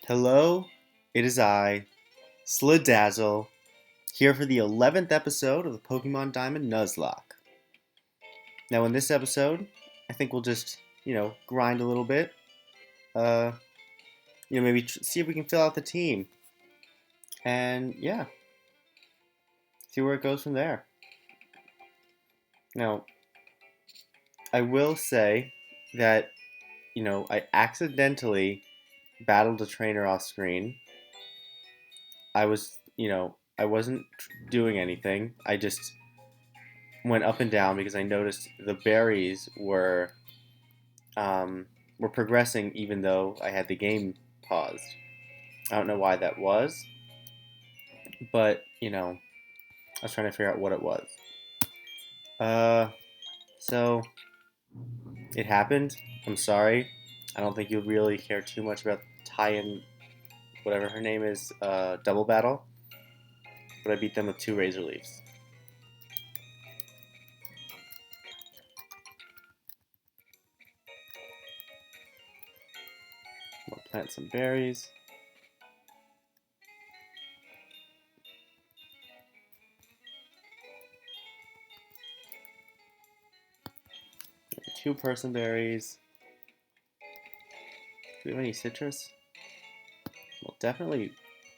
Hello, it is I, Slidazzle, here for the 11th episode of the Pokemon Diamond Nuzlocke. Now, in this episode, I think we'll just, grind a little bit. Uh, maybe see if we can fill out the team. And, yeah, see where it goes from there. Now, I will say that, I accidentally battled a trainer off screen. I wasn't doing anything. I just went up and down because I noticed the berries were progressing even though I had the game paused. I don't know why that was, but I was trying to figure out what it was. Uh, so it happened. I'm sorry. I don't think you'll really care too much about tie-in, whatever her name is, double battle. But I beat them with 2 Razor Leafs. We'll plant some berries. Two person berries. Do we have any citrus? Well, definitely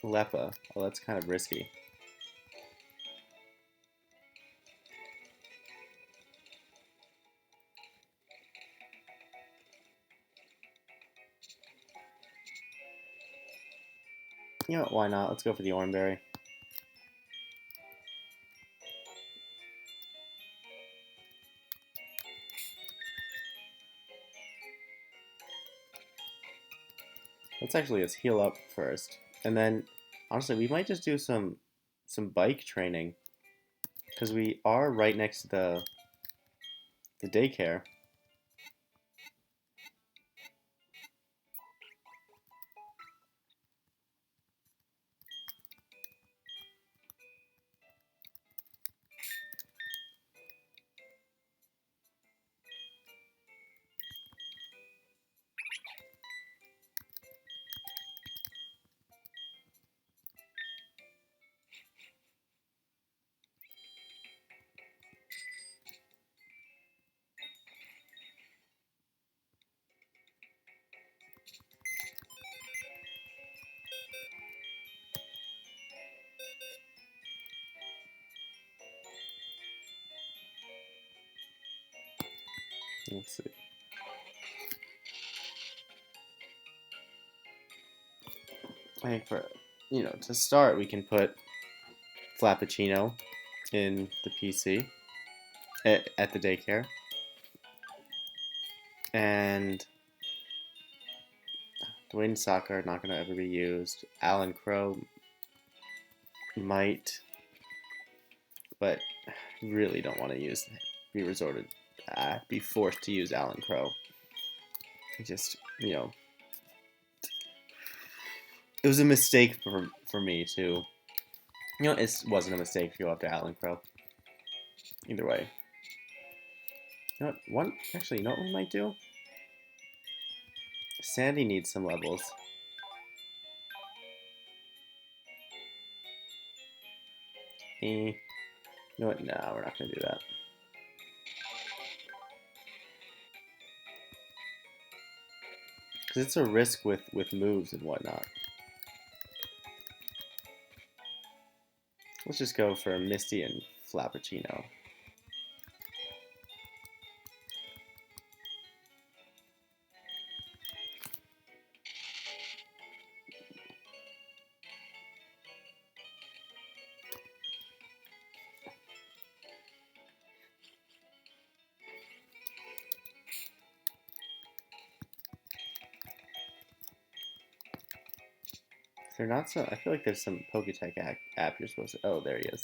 Lepa. Oh, that's kind of risky. You know what, why not? Let's go for the Oranberry. Let's heal up first. And then, honestly, we might just do some bike training. Because we are right next to the daycare. Let's see. I think to start, we can put Flappuccino in the PC at the daycare. And Dwayne and Soccer are not going to ever be used. Alan Crow might, but really don't want to be forced to use Alan Crow. Just, it was a mistake for me to, it wasn't a mistake to go after Alan Crow. Either way. You know what we might do? Sandy needs some levels. You know what? No, we're not going to do that. Because it's a risk with moves and whatnot. Let's just go for Misty and Flappuccino. They're not so. I feel like there's some Poketech app you're supposed to. Oh, there he is.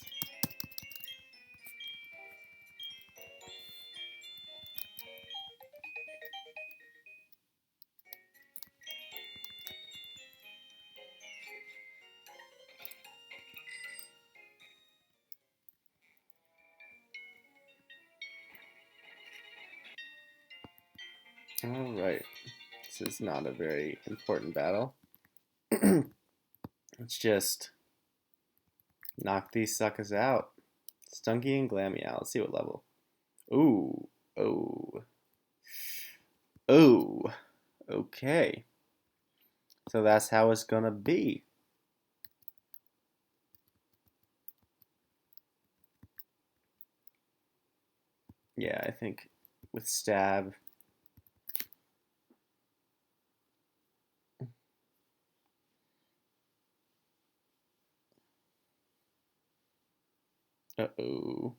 Alright. This is not a very important battle. Let's just knock these suckers out. Stunky and Glammy out. Let's see what level. Ooh. Oh. Oh. Okay. So that's how it's gonna be. Yeah, I think with stab. Uh-oh.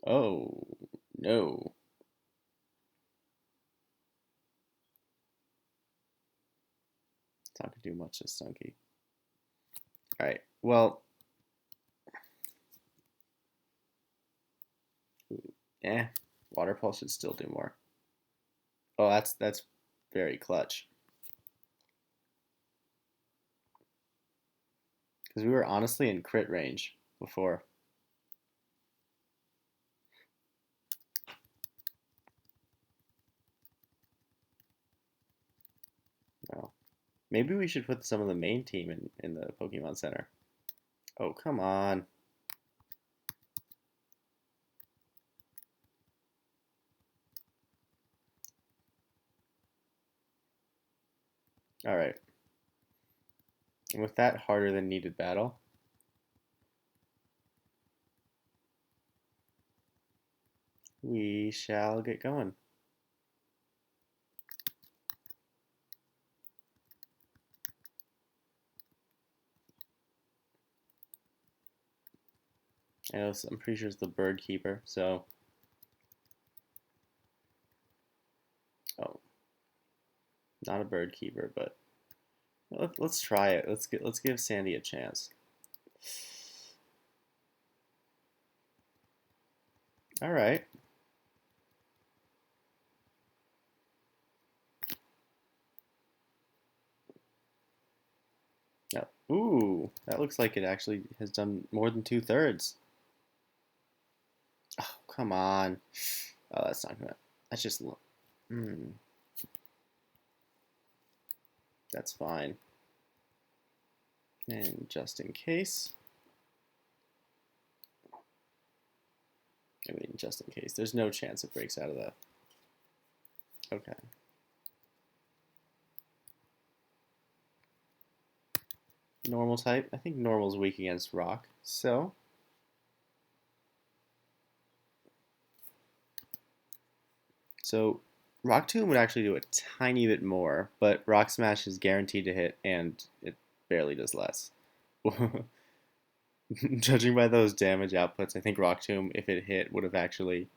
Oh, no. It's not gonna do much to Stunky. Alright, well. Water Pulse should still do more. Oh, that's very clutch. Because we were honestly in crit range before. No. Maybe we should put some of the main team in the Pokemon Center. Oh, come on. Alright. And with that harder than needed battle, we shall get going. I'm pretty sure it's the Bird Keeper, so. Oh. Not a Bird Keeper, but let's try it. Let's give Sandy a chance. Alright. Yeah. Ooh, that looks like it actually has done more than 2/3. Oh, come on. Oh, that's not gonna. That's just. That's fine. And just in case. I mean, just in case. There's no chance it breaks out of that. Okay. Normal type. I think normal's weak against rock. So. Rock Tomb would actually do a tiny bit more, but Rock Smash is guaranteed to hit, and it barely does less. Judging by those damage outputs, I think Rock Tomb, if it hit, would have actually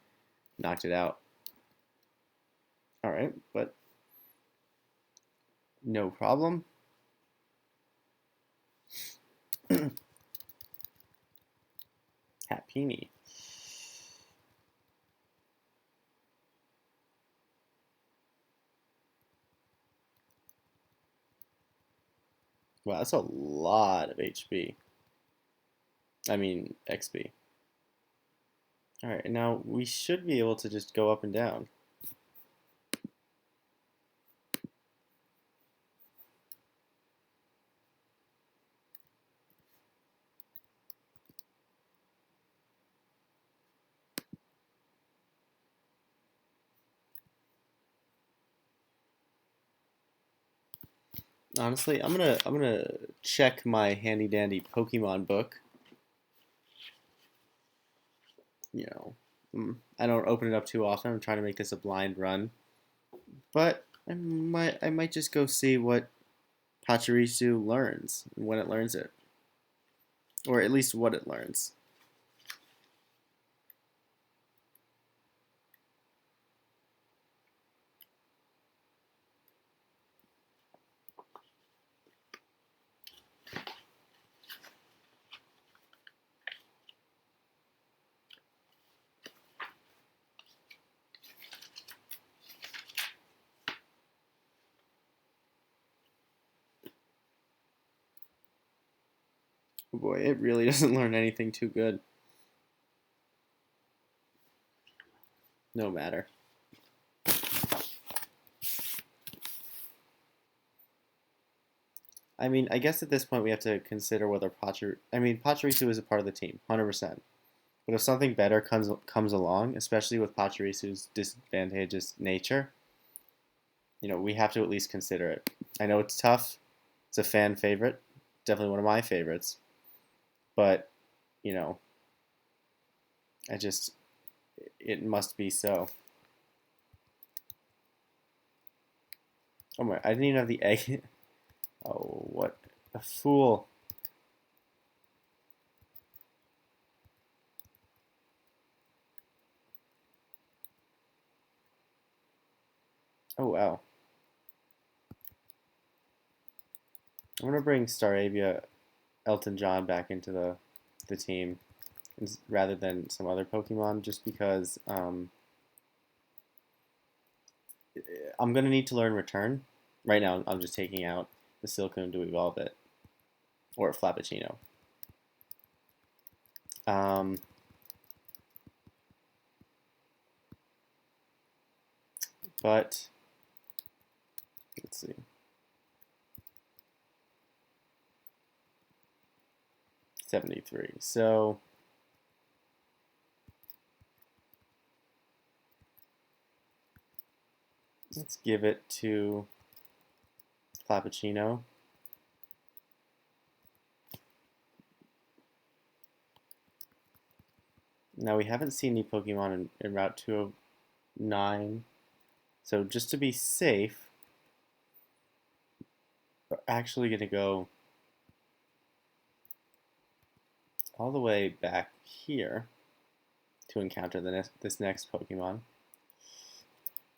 knocked it out. Alright, but no problem. Happini. Wow, that's a lot of HP. I mean, XP. Alright, now we should be able to just go up and down. Honestly, I'm gonna check my handy dandy Pokemon book. You know, I don't open it up too often. I'm trying to make this a blind run, but I might just go see what Pachirisu learns when it learns it, or at least what it learns. Oh boy, it really doesn't learn anything too good. No matter. I mean, I guess at this point we have to consider whether Pachirisu is a part of the team, 100%. But if something better comes along, especially with Pachirisu's disadvantageous nature, we have to at least consider it. I know it's tough. It's a fan favorite, definitely one of my favorites. But you know, I just it must be so. Oh my! I didn't even have the egg. Oh, what a fool! Oh wow! I'm gonna bring Staravia Elton John back into the team rather than some other Pokemon, just because I'm gonna need to learn Return. Right now, I'm just taking out the Silcoon to evolve it, or Flappuccino. Um, but let's see. 73. So let's give it to Flappuccino. Now we haven't seen any Pokemon in Route 209, so just to be safe, we're actually going to go all the way back here to encounter this next Pokemon.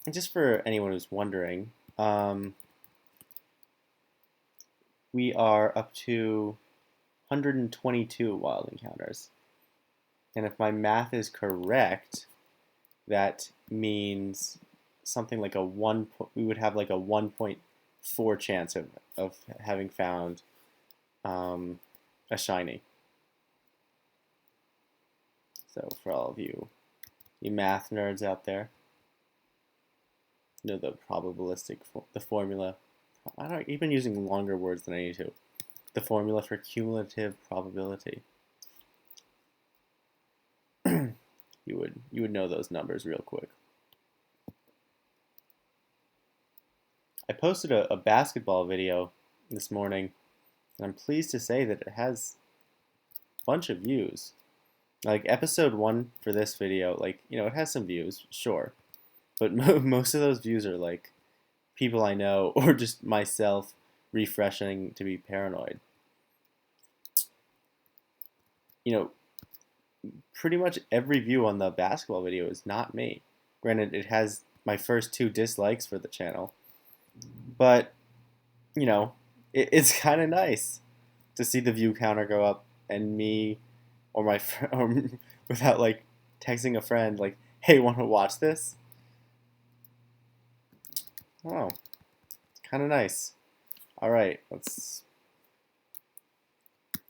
And just for anyone who's wondering, we are up to 122 wild encounters. And if my math is correct, that means something like we would have like a 1.4 chance of having found a shiny. So for all of you math nerds out there, the probabilistic, the formula. I've been using longer words than I need to. The formula for cumulative probability. You would know those numbers real quick. I posted a basketball video this morning, and I'm pleased to say that it has a bunch of views. Like episode 1 for this video, like, it has some views, sure. But most of those views are like people I know or just myself refreshing to be paranoid. Pretty much every view on the basketball video is not me. Granted, it has my first 2 dislikes for the channel. But, it's kind of nice to see the view counter go up and me or my friend, without like texting a friend, like, hey, want to watch this? Oh, kind of nice. All right, let's.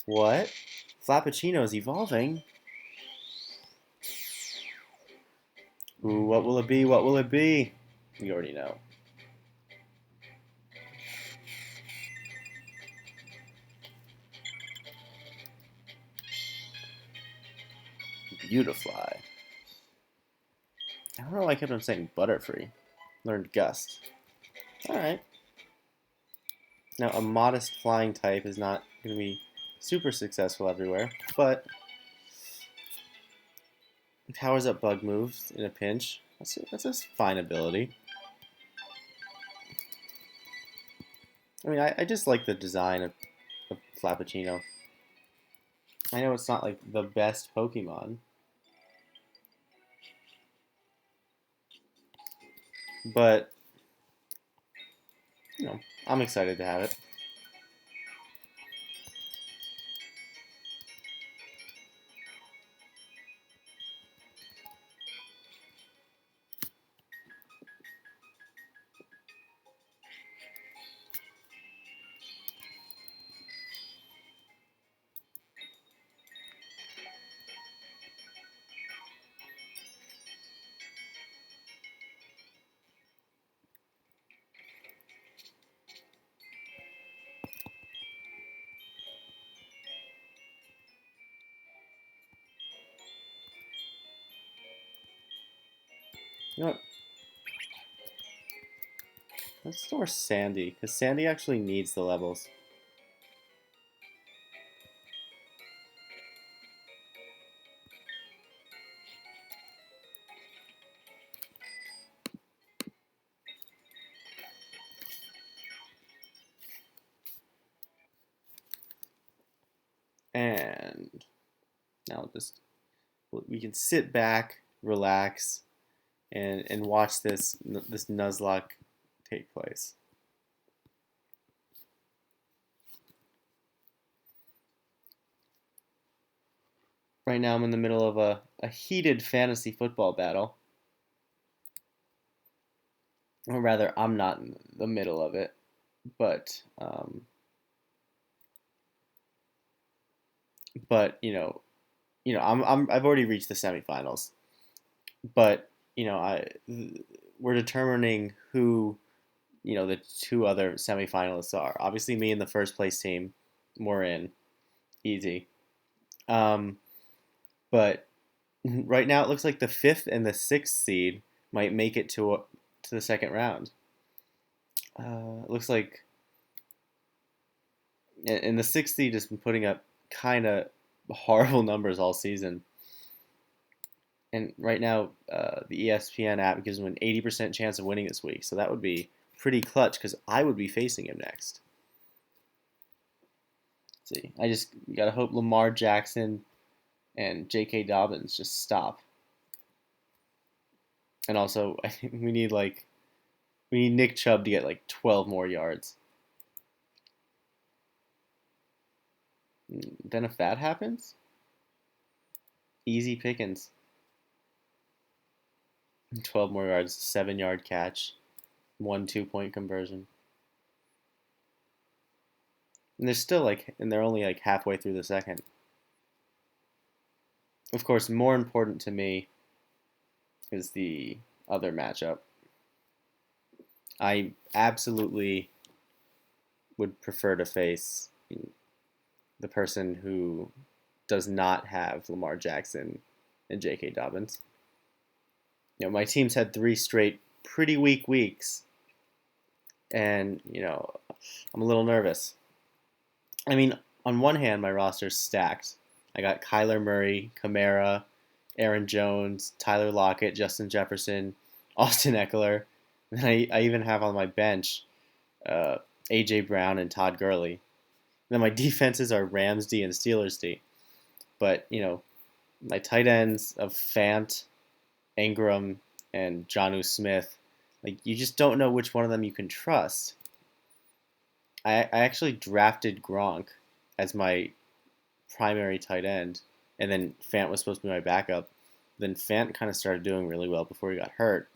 What? Flappuccino's evolving. Ooh, what will it be? What will it be? You already know. Beautifly. I don't know why I kept on saying Butterfree. Learned Gust. Alright. Now, a modest flying type is not going to be super successful everywhere, but powers up bug moves in a pinch. That's a fine ability. I mean, I just like the design of Flappuccino. I know it's not like the best Pokemon, but I'm excited to have it. You know what? Let's store Sandy, because Sandy actually needs the levels. And now just we can sit back, relax, and watch this Nuzlocke take place. Right now I'm in the middle of a heated fantasy football battle. Or rather, I'm not in the middle of it, but I've already reached the semifinals. But we're determining who the two other semifinalists are. Obviously, me and the first place team, we're in easy. Um, but right now, it looks like the fifth and the sixth seed might make it to the second round. It looks like, and the sixth seed has been putting up kind of horrible numbers all season. And right now, the ESPN app gives him an 80% chance of winning this week. So that would be pretty clutch because I would be facing him next. Let's see, I just gotta hope Lamar Jackson and J.K. Dobbins just stop. And also, I think we need Nick Chubb to get like 12 more yards. Then if that happens, easy pickings. 12 more yards, 7-yard catch, 1 2-point conversion. And they're only like halfway through the second. Of course, more important to me is the other matchup. I absolutely would prefer to face the person who does not have Lamar Jackson and J.K. Dobbins. My team's had 3 straight pretty weak weeks, and I'm a little nervous. I mean, on one hand, my roster's stacked. I got Kyler Murray, Kamara, Aaron Jones, Tyler Lockett, Justin Jefferson, Austin Eckler. And I even have on my bench A.J. Brown and Todd Gurley. And then my defenses are Rams D and Steelers D. But, my tight ends of Fant, Ingram, and Jonnu Smith, like you just don't know which one of them you can trust. I actually drafted Gronk as my primary tight end, and then Fant was supposed to be my backup. Then Fant kind of started doing really well before he got hurt.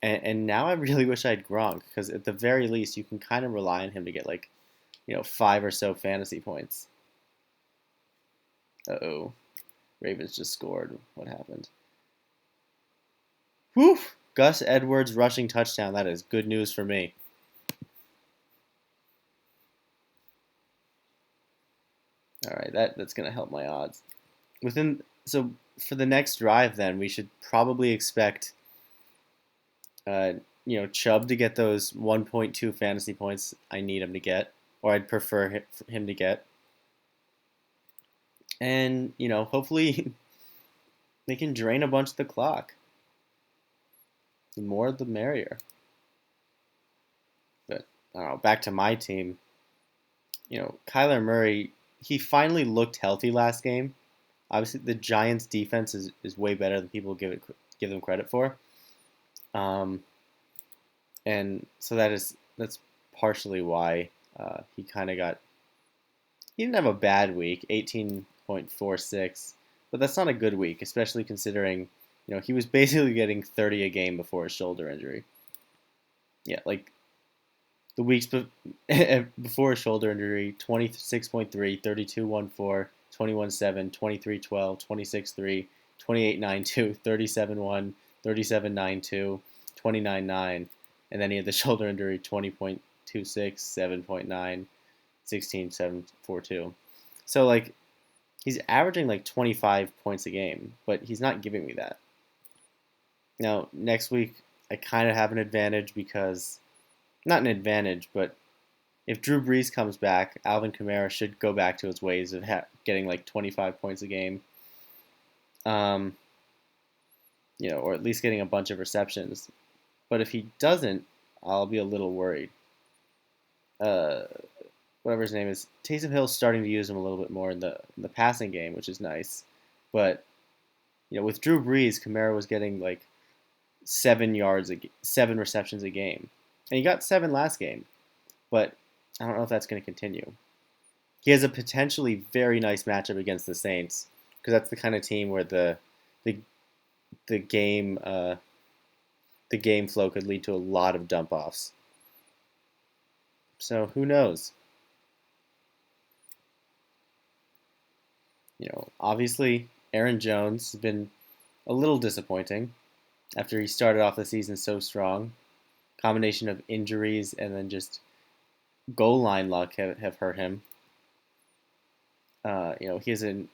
And now I really wish I had Gronk, because at the very least you can kind of rely on him to get 5 or so fantasy points. Uh-oh. Ravens just scored. What happened? Whew! Gus Edwards rushing touchdown. That is good news for me. All right, that's going to help my odds. So for the next drive, then we should probably expect, Chubb to get those 1.2 fantasy points I need him to get, or I'd prefer him to get, and hopefully they can drain a bunch of the clock. The more, the merrier. But I don't know. Back to my team. Kyler Murray, he finally looked healthy last game. Obviously, the Giants' defense is way better than people give them credit for. And so that's partially why he kind of got. He didn't have a bad week, 18.46, but that's not a good week, especially considering he was basically getting 30 a game before his shoulder injury. Yeah, like the weeks before his shoulder injury, 26.3, 32.14, 21.7, 23.12, 26.3, 28.92, 37.1, 37.92, 29.9, and then he had the shoulder injury 20.26, 7.9, 16.742. So he's averaging 25 points a game, but he's not giving me that. Now, next week, I kind of have an advantage because, not an advantage, but if Drew Brees comes back, Alvin Kamara should go back to his ways of getting like 25 points a game, um, or at least getting a bunch of receptions. But if he doesn't, I'll be a little worried. Uh, Whatever his name is, Taysom Hill's starting to use him a little bit more in the passing game, which is nice. But with Drew Brees, Kamara was getting like 7 yards, 7 receptions a game, and he got 7 last game. But I don't know if that's going to continue. He has a potentially very nice matchup against the Saints because that's the kind of team where the the game the game flow could lead to a lot of dump offs. So who knows? Obviously Aaron Jones has been a little disappointing after he started off the season so strong. Combination of injuries and then just goal line luck have hurt him. He has an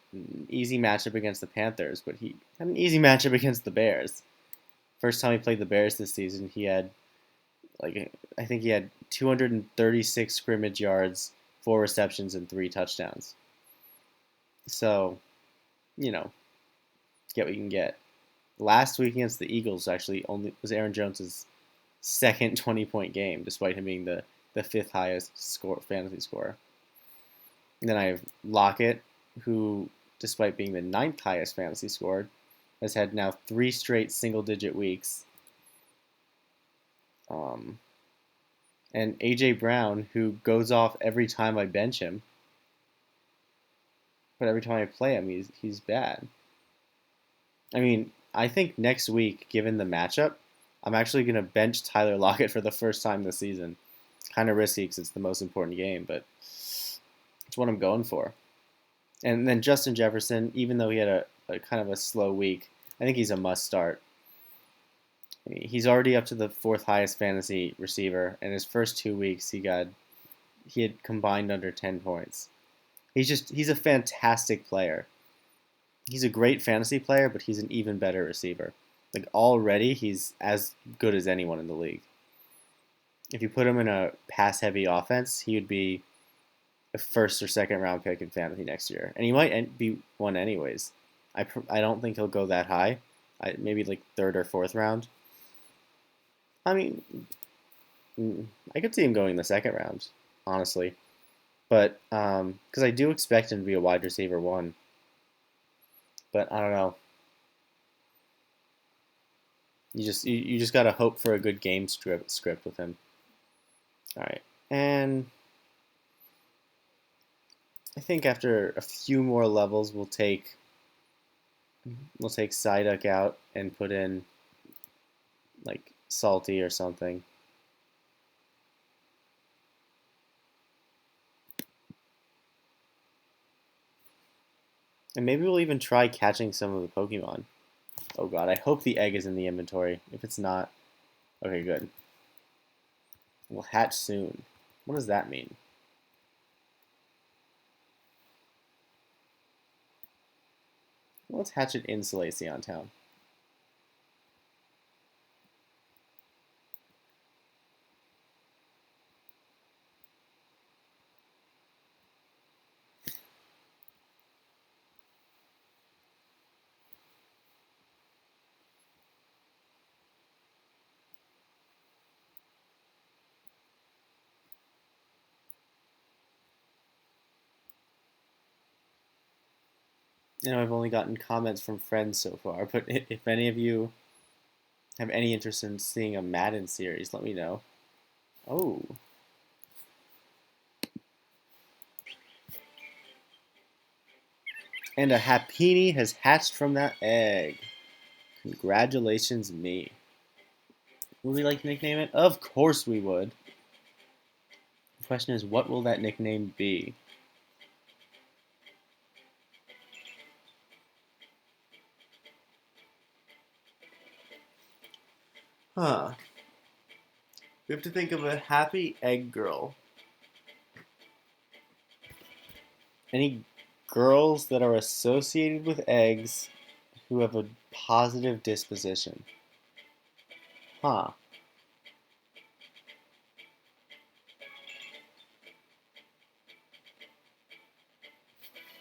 easy matchup against the Panthers, but he had an easy matchup against the Bears. First time he played the Bears this season, he had I think he had 236 scrimmage yards, 4 receptions, and 3 touchdowns. So, you know, get what you can get. Last week against the Eagles actually only was Aaron Jones's second 20-point game, despite him being the fifth highest fantasy scorer. And then I have Lockett, who, despite being the ninth highest fantasy scored, has had now 3 straight single-digit weeks. And A.J. Brown, who goes off every time I bench him, but every time I play him, he's bad. I mean, I think next week, given the matchup, I'm actually going to bench Tyler Lockett for the first time this season. Kind of risky because it's the most important game, but it's what I'm going for. And then Justin Jefferson, even though he had a kind of a slow week, I think he's a must start. I mean, he's already up to the 4th highest fantasy receiver, and his first 2 weeks he had combined under 10 points. He's a fantastic player. He's a great fantasy player, but he's an even better receiver. Like already, he's as good as anyone in the league. If you put him in a pass-heavy offense, he would be a first or second round pick in fantasy next year, and he might be one anyways. I don't think he'll go that high. Maybe like 3rd or 4th round. I mean, I could see him going in the 2nd round, honestly, but because I do expect him to be a wide receiver 1. But I don't know. You just gotta hope for a good game script with him. All right, and I think after a few more levels, we'll take Psyduck out and put in like Salty or something. And maybe we'll even try catching some of the Pokemon. Oh god, I hope the egg is in the inventory. If it's not, okay, good. We'll hatch soon. What does that mean? Let's hatch it in Salacion Town. I've only gotten comments from friends so far, but if any of you have any interest in seeing a Madden series, let me know. Oh. And a Happini has hatched from that egg. Congratulations, me. Would we like to nickname it? Of course we would. The question is, what will that nickname be? Huh. We have to think of a happy egg girl. Any girls that are associated with eggs who have a positive disposition. Huh.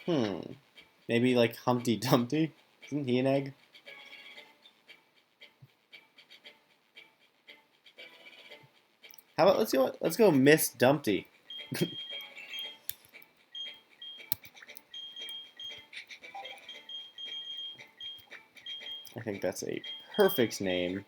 Hmm. Maybe like Humpty Dumpty? Isn't he an egg? How about let's go Miss Dumpty. I think that's a perfect name.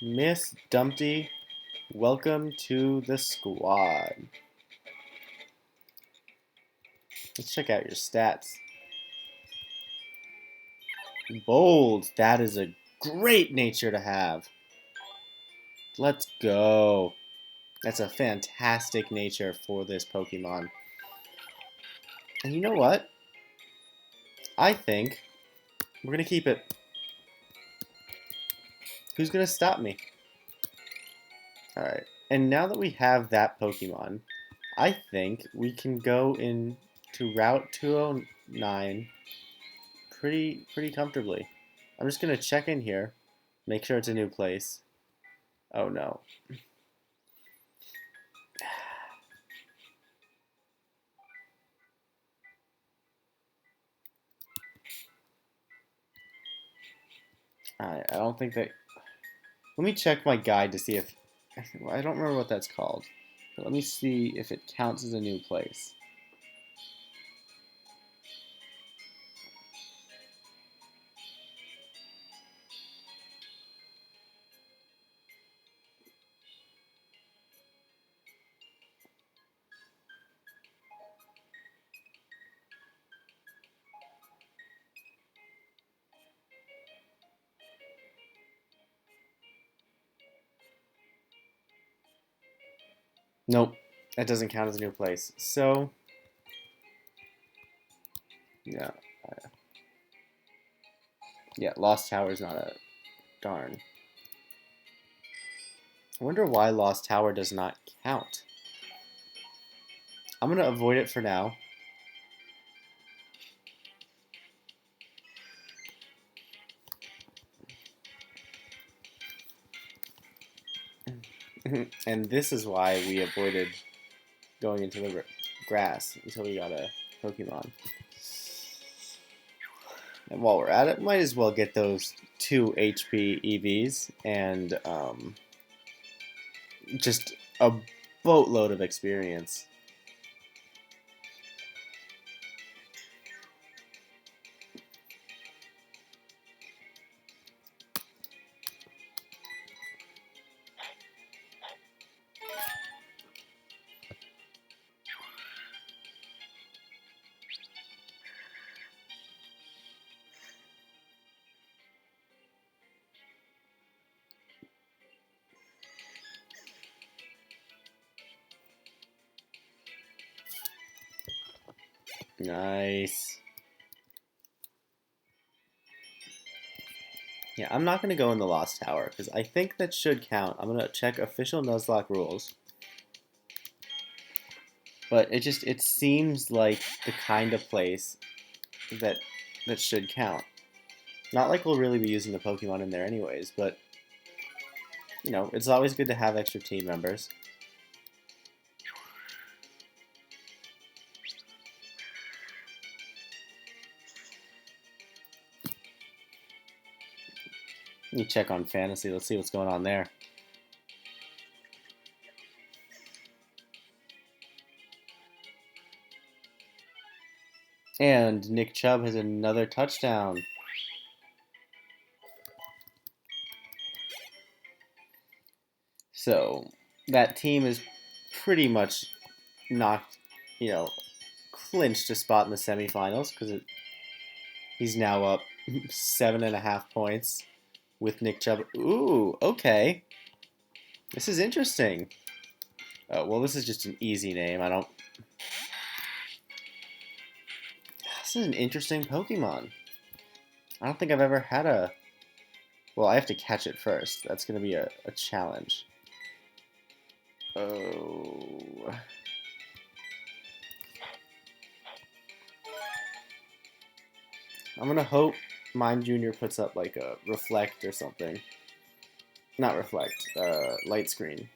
Miss Dumpty, welcome to the squad. Let's check out your stats. Bold, that is a great nature to have. Let's go. That's a fantastic nature for this Pokemon. And you know what? I think we're going to keep it. Who's going to stop me? Alright. And now that we have that Pokemon, I think we can go into Route 209 pretty comfortably. I'm just going to check in here, make sure it's a new place. Oh no. Alright, I don't think that... Let me check my guide to see if... I don't remember what that's called. But let me see if it counts as a new place. Nope, that doesn't count as a new place. So, yeah. Yeah, Lost Tower is not a... Darn. I wonder why Lost Tower does not count. I'm going to avoid it for now. And this is why we avoided going into the grass until we got a Pokemon. And while we're at it, might as well get those 2 HP EVs and just a boatload of experience. Nice. Yeah, I'm not going to go in the Lost Tower, because I think that should count. I'm going to check official Nuzlocke rules. But it seems like the kind of place that should count. Not like we'll really be using the Pokemon in there anyways, but, you know, it's always good to have extra team members. Let me check on Fantasy. Let's see what's going on there. And Nick Chubb has another touchdown. So that team is pretty much knocked, you know, clinched a spot in the semifinals because he's now up 7.5 points with Nick Chubb. Ooh, okay. This is interesting. Well, this is just an easy name. This is an interesting Pokemon. I don't think I've ever had a... Well, I have to catch it first. That's going to be a challenge. Oh... I'm gonna hope Mime Jr. puts up like a reflect or something. Not reflect, light screen.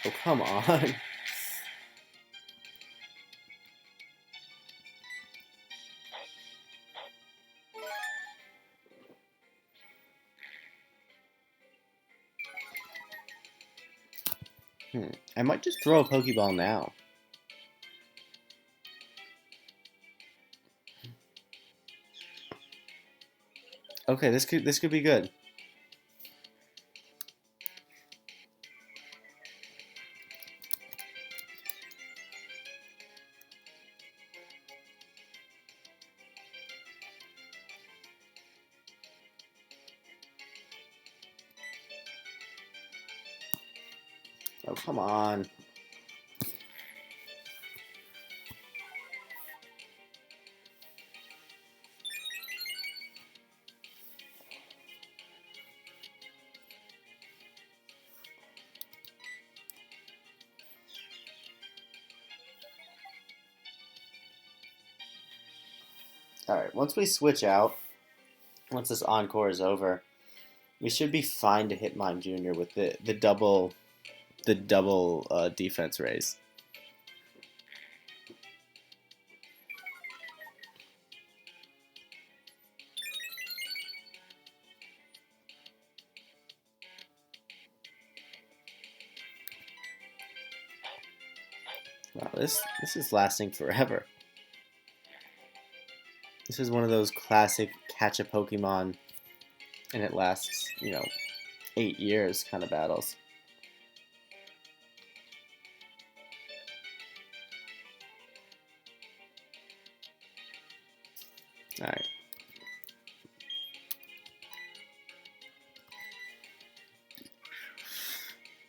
Oh, come on. I might just throw a Pokeball now. Okay, this could be good. Oh, come on. Alright, once we switch out, once this encore is over, we should be fine to hit Mime Jr. with the double defense raise. Wow, this is lasting forever. This is one of those classic catch a Pokemon and it lasts, 8 years kind of battles. Alright.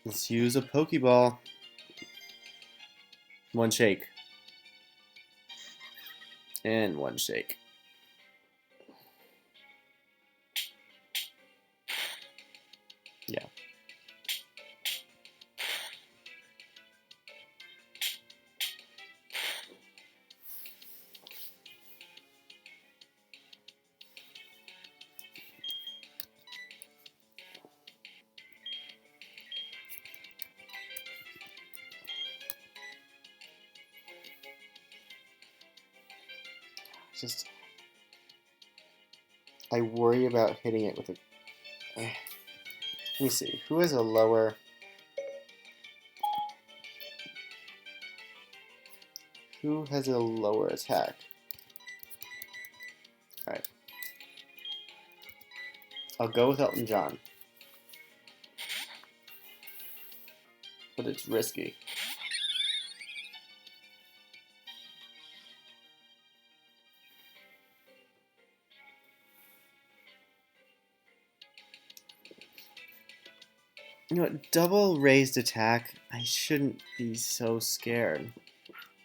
Let's use a Pokeball. One shake. And one shake. Yeah. Just, I worry about hitting it with a... Let me see. Who has a lower... Who has a lower attack? Alright. I'll go with Elton John. But it's risky. You know what? Double raised attack, I shouldn't be so scared.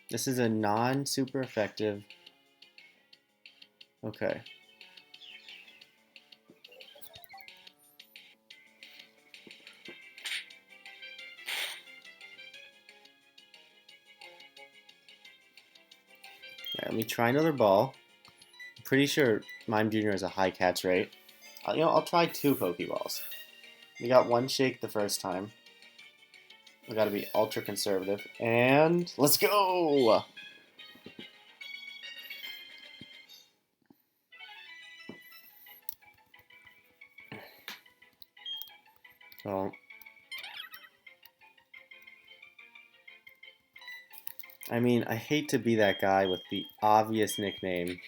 This is a non-super effective. Okay. Alright, let me try another ball. I'm pretty sure Mime Jr. has a high catch rate. I'll try 2 Pokeballs. We got one shake the first time. We gotta be ultra conservative. And let's go! So, I mean, I hate to be that guy with the obvious nickname,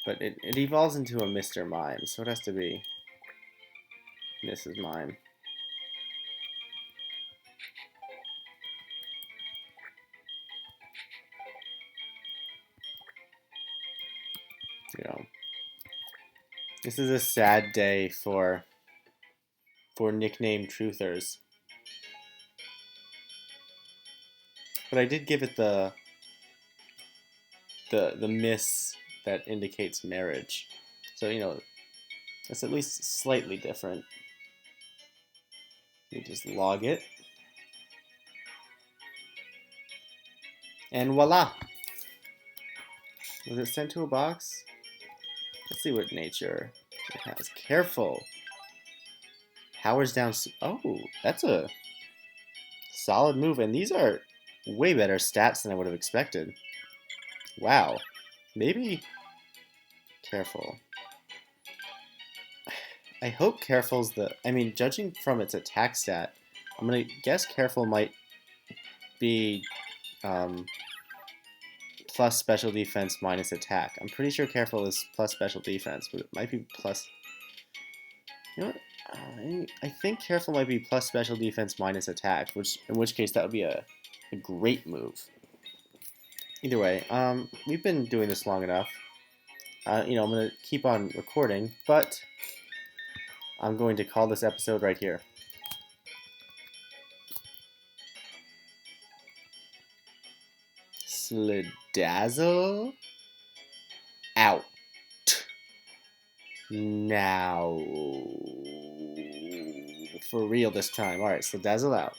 but it evolves into a Mr. Mime, so it has to be Mrs. Mime. This is a sad day for nickname truthers. But I did give it the miss that indicates marriage. So, it's at least slightly different. You just log it. And voila! Was it sent to a box? Let's see what nature it has. Careful. Powers down. Oh, that's a solid move. And these are way better stats than I would have expected. Wow. Maybe careful. I hope careful's the... I mean, judging from its attack stat, I'm going to guess careful might be plus special defense minus attack. I'm pretty sure careful is plus special defense, but it might be plus... You know what? I think careful might be plus special defense minus attack, in which case that would be a great move. Either way, we've been doing this long enough. I'm going to keep on recording, but I'm going to call this episode right here. Slidazzle out. Now. For real this time. Alright, Slidazzle out.